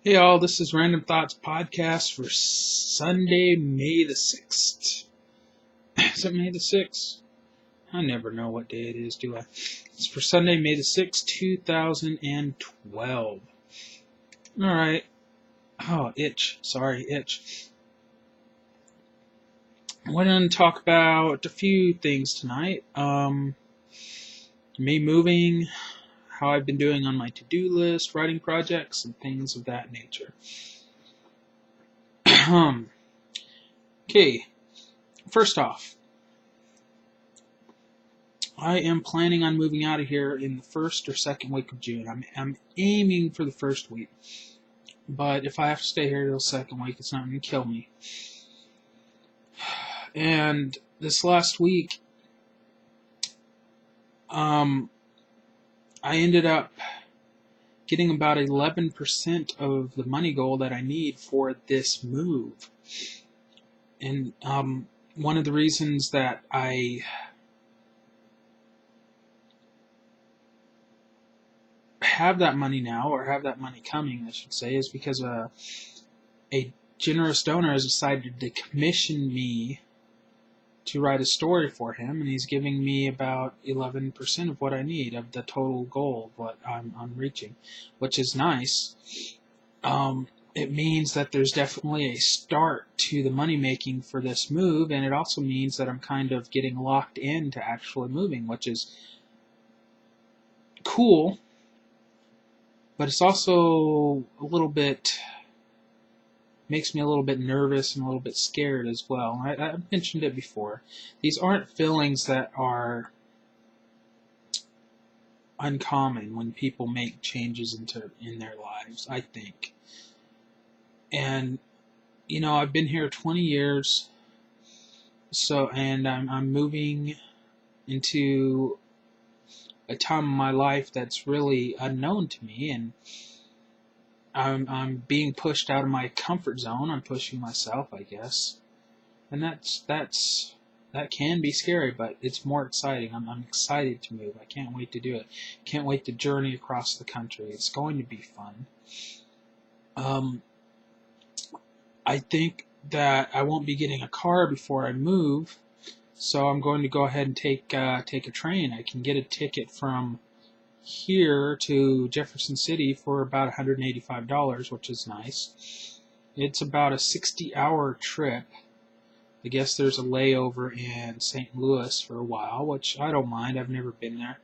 Hey all, this is Random Thoughts Podcast for Sunday, May the 6th. Is it May the 6th? I never know what day it is, do I? It's for Sunday, May the 6th, 2012. Alright. Oh, itch. Sorry, itch. I want to talk about a few things tonight. Me moving, how I've been doing on my to-do list, writing projects, and things of that nature. Okay, first off, I am planning on moving out of here in the first or second week of June. I'm aiming for the first week, but if I have to stay here till the second week, it's not going to kill me. And this last week, I ended up getting about 11% of the money goal that I need for this move. And one of the reasons that I have that money now, or have that money coming, I should say, is because a generous donor has decided to commission me to write a story for him, and he's giving me about 11% of what I need of the total goal of what I'm reaching, which is nice. It means that there's definitely a start to the money making for this move, and it also means that I'm kind of getting locked into actually moving, which is cool, but it's also a little bit, makes me a little bit nervous and a little bit scared as well. I've mentioned it before. These aren't feelings that are uncommon when people make changes in their lives, I think. And you know, I've been here 20 years, and I'm moving into a time in my life that's really unknown to me, and I'm being pushed out of my comfort zone. I'm pushing myself, I guess, and that can be scary, but it's more exciting. I'm excited to move. I can't wait to do it. Can't wait to journey across the country. It's going to be fun. I think that I won't be getting a car before I move, so I'm going to go ahead and take a train. I can get a ticket from here to Jefferson City for about $185, which is nice. It's about a 60-hour trip. I guess there's a layover in St. Louis for a while, which I don't mind. I've never been there.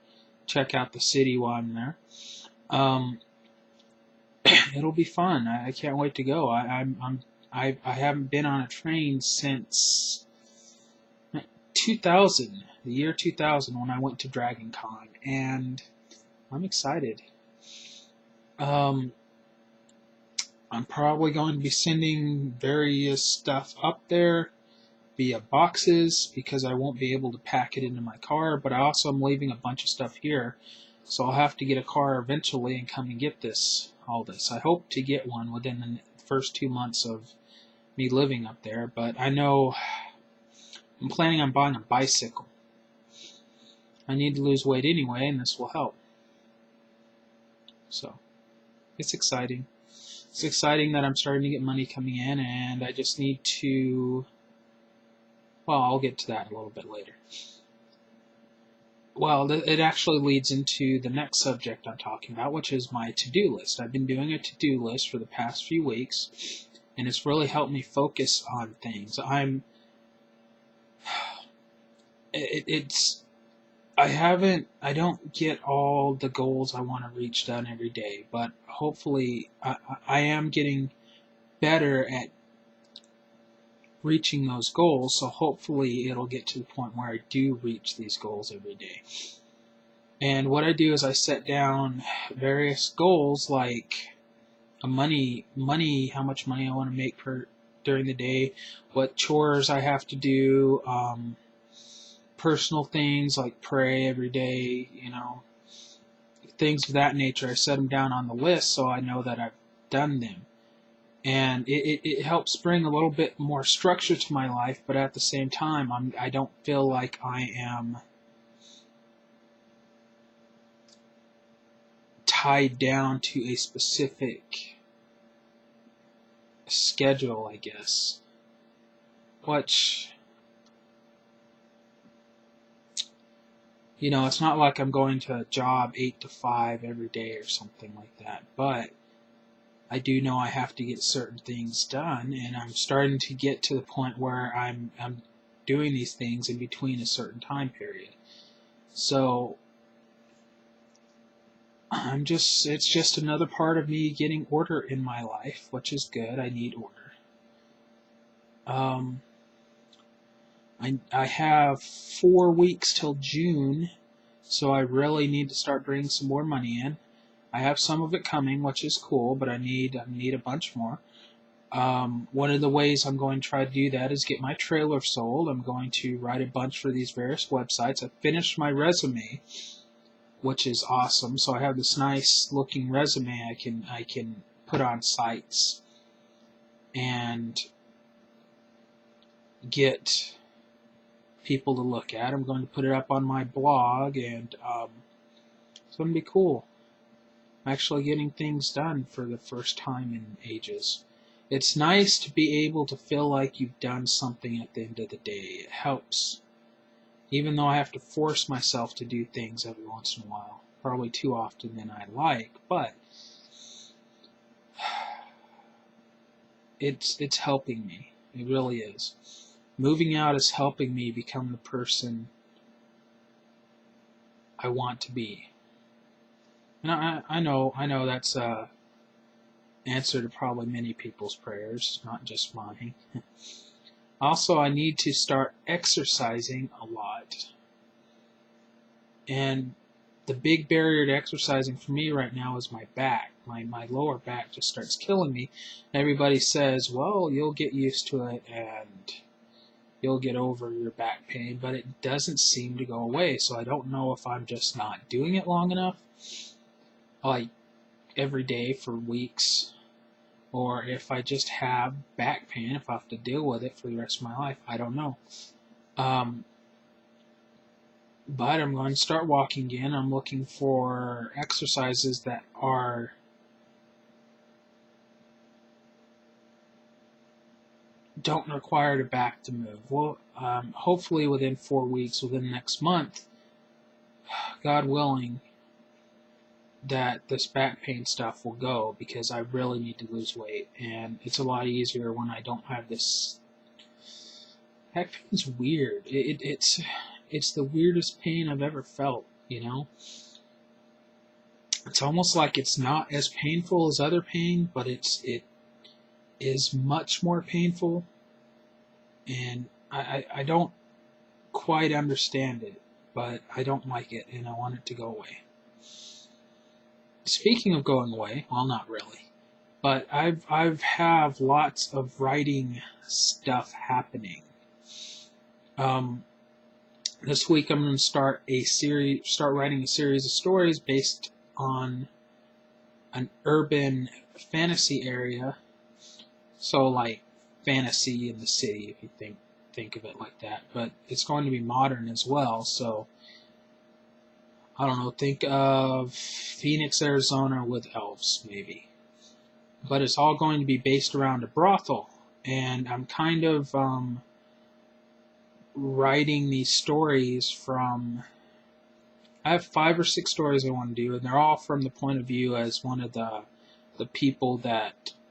Check out the city while I'm there. It'll be fun. I can't wait to go. I haven't been on a train since 2000, the year 2000, when I went to Dragon Con, and I'm excited. I'm probably going to be sending various stuff up there via boxes because I won't be able to pack it into my car, but I also am leaving a bunch of stuff here, so I'll have to get a car eventually and come and get all this. I hope to get one within the first 2 months of me living up there, but I know I'm planning on buying a bicycle. I need to lose weight anyway, and this will help. So, it's exciting. It's exciting that I'm starting to get money coming in, and I just need to, well, I'll get to that a little bit later. Well, it actually leads into the next subject I'm talking about, which is my to-do list. I've been doing a to-do list for the past few weeks, and it's really helped me focus on things. I don't get all the goals I want to reach done every day, but hopefully I am getting better at reaching those goals, so hopefully it'll get to the point where I do reach these goals every day. And what I do is I set down various goals, like how much money I want to make during the day, what chores I have to do, personal things like pray every day, things of that nature. I set them down on the list so I know that I've done them. And it helps bring a little bit more structure to my life, but at the same time, I don't feel like I am tied down to a specific schedule, I guess. Which, it's not like I'm going to a job 8 to 5 every day or something like that, but I do know I have to get certain things done, and I'm starting to get to the point where I'm doing these things in between a certain time period. So it's just another part of me getting order in my life, which is good. I need order. I have 4 weeks till June, so I really need to start bringing some more money in. I have some of it coming, which is cool, but I need a bunch more. One of the ways I'm going to try to do that is get my trailer sold. I'm going to write a bunch for these various websites. I finished my resume, which is awesome. So I have this nice looking resume I can put on sites and get people to look at. I'm going to put it up on my blog, and it's going to be cool. I'm actually getting things done for the first time in ages. It's nice to be able to feel like you've done something at the end of the day. It helps. Even though I have to force myself to do things every once in a while. Probably too often than I like, but it's helping me. It really is. Moving out is helping me become the person I want to be. And I know that's a answer to probably many people's prayers, not just mine. Also, I need to start exercising a lot. And the big barrier to exercising for me right now is my back. My lower back just starts killing me. Everybody says, well, you'll get used to it and you'll get over your back pain, but it doesn't seem to go away. So I don't know if I'm just not doing it long enough, like every day for weeks, or if I just have back pain, if I have to deal with it for the rest of my life. I don't know. But I'm going to start walking again. I'm looking for exercises that don't require the back to move. Well, hopefully within 4 weeks, within next month, God willing, that this back pain stuff will go, because I really need to lose weight, and it's a lot easier when I don't have this. Back pain's weird. It's the weirdest pain I've ever felt, It's almost like it's not as painful as other pain, but it is much more painful, and I don't quite understand it, but I don't like it, and I want it to go away. Speaking of going away, well, not really, but I've have lots of writing stuff happening. This week I'm going to start writing a series of stories based on an urban fantasy area. So like fantasy in the city, if you think of it like that. But it's going to be modern as well. So I don't know, think of Phoenix, Arizona with elves, maybe. But it's all going to be based around a brothel. And I'm kind of writing these stories from... I have 5 or 6 stories I want to do, and they're all from the point of view as one of the people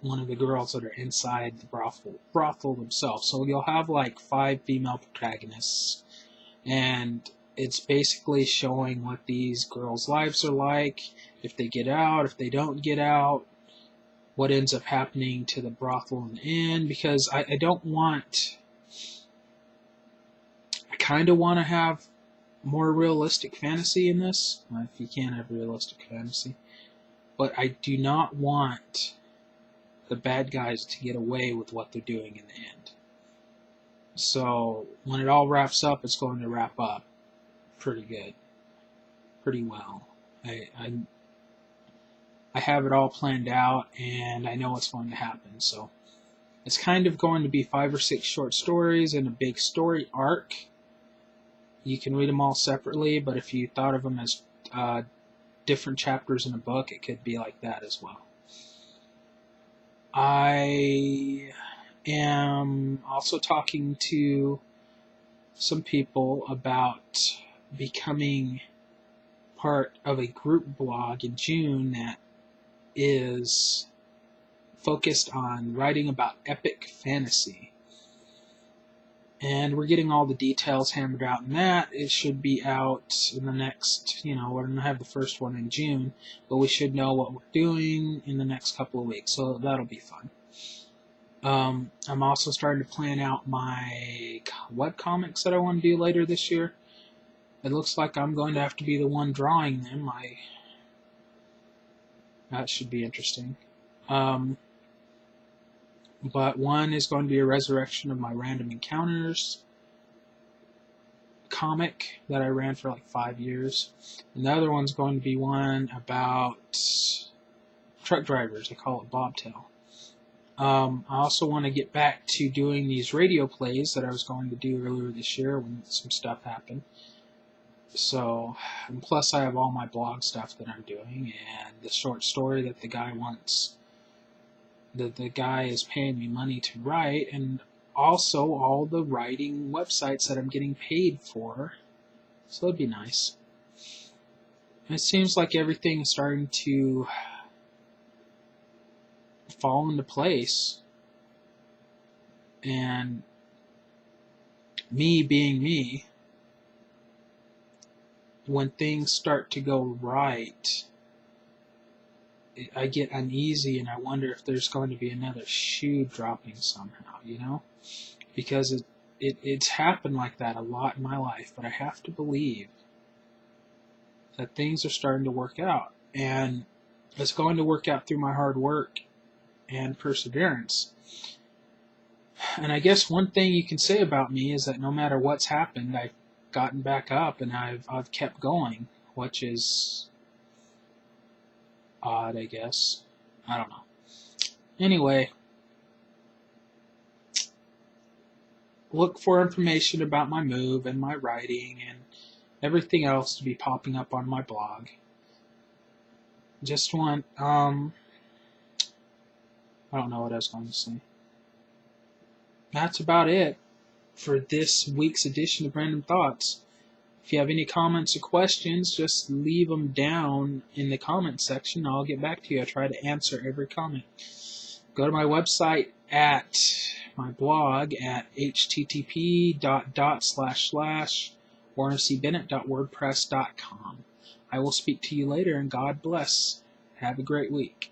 one of the girls that are inside the brothel themselves. So you'll have like 5 female protagonists, and it's basically showing what these girls' lives are like, if they get out, if they don't get out, what ends up happening to the brothel in the end, because I kind of want to have more realistic fantasy in this, if you can have realistic fantasy, but I do not want the bad guys to get away with what they're doing in the end. So when it all wraps up, it's going to wrap up pretty good, pretty well. I have it all planned out, and I know what's going to happen. So it's kind of going to be 5 or 6 short stories and a big story arc. You can read them all separately, but if you thought of them as different chapters in a book, it could be like that as well. I am also talking to some people about becoming part of a group blog in June that is focused on writing about epic fantasy. And we're getting all the details hammered out in that. It should be out in the next, we're going to have the first one in June, but we should know what we're doing in the next couple of weeks, so that'll be fun. I'm also starting to plan out my webcomics that I want to do later this year. It looks like I'm going to have to be the one drawing them. That should be interesting. But one is going to be a resurrection of my Random Encounters comic that I ran for like 5 years. And the other one's going to be one about truck drivers. I call it Bobtail. I also want to get back to doing these radio plays that I was going to do earlier this year when some stuff happened. So, and plus I have all my blog stuff that I'm doing, and the short story that the guy wants, that the guy is paying me money to write, and also all the writing websites that I'm getting paid for. So that'd be nice. And it seems like everything is starting to fall into place, and me being me, when things start to go right, I get uneasy and I wonder if there's going to be another shoe dropping somehow, because it's happened like that a lot in my life, but I have to believe that things are starting to work out, and it's going to work out through my hard work and perseverance. And I guess one thing you can say about me is that no matter what's happened, I've gotten back up and I've kept going, which is odd, I guess. I don't know. Anyway, look for information about my move and my writing and everything else to be popping up on my blog. Just want, I don't know what I was going to say. That's about it for this week's edition of Random Thoughts. If you have any comments or questions, just leave them down in the comment section. I'll get back to you. I try to answer every comment. Go to my website at my blog at http://warnercbennett.wordpress.com. I will speak to you later, and God bless. Have a great week.